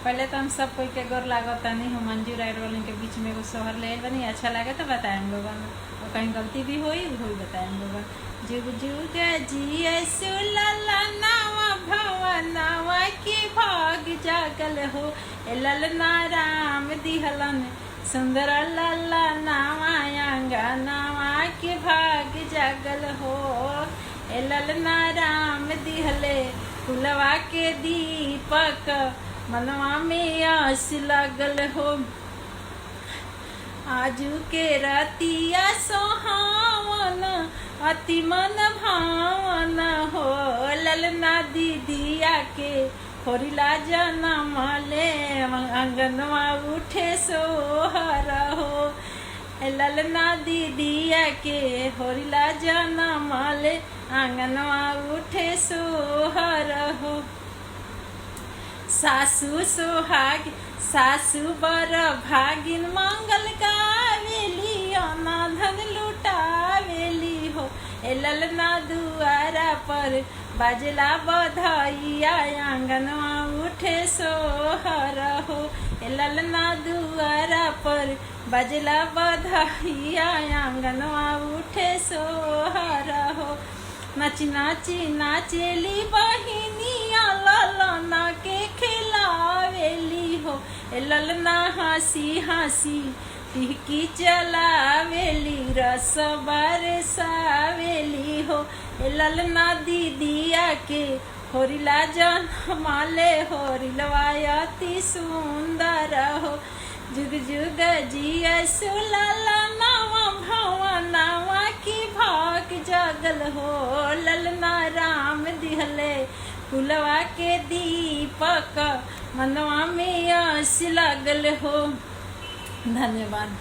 पहले तो हम सब कोई के गोर लागत नहीं हम मंजू राय रोलिंग के बीच में एगो सोहर ले बनी अच्छा लगे तो बताएं लोगन और कहीं गलती भी होई बताएं लोगन। जुग जुग जिए सुलला नावा भवनावा की भाग जागल हो ए ललना राम दिहलन सुंदर लल्ला नावा अंगनावा के भाग जागल हो ए ललना राम दिहले कुलवा के दीपक मनवा में आस लागल हो। आजू के रतिया सोहावन अति मन भावन हो ललना दीदिया के होरिला जनम ले अंगनवा उठे सोहर हो ललना दीदिया के होरिला जनम ले अंगनवा उठे सोहर हो। सासू सुहाग सासू बर भागिन मंगल गावेली धन लुटावेली हो ए ललना दुआरा पर बाजला बधाइया आंगनवा उठे सोहर हो ए ललना दुआरा पर बाजला बधाइया आंगनवा उठे सोहर हो। नाची नाची नाचेली बहिनिया ललना के खिलावेली हो ए ललना हंसी हंसी टिहकी चलावेली रस बरसावेली हो ए ललना दीदिया के होरिला जनमाले होरिलवा अति सुंदर हो। जुग जुग जिया सुलला नावा भवनावा की भाग जागल हो ललना राम दिहले कुलवा के दीपक मनवा में आस लागल हो। धन्यवाद।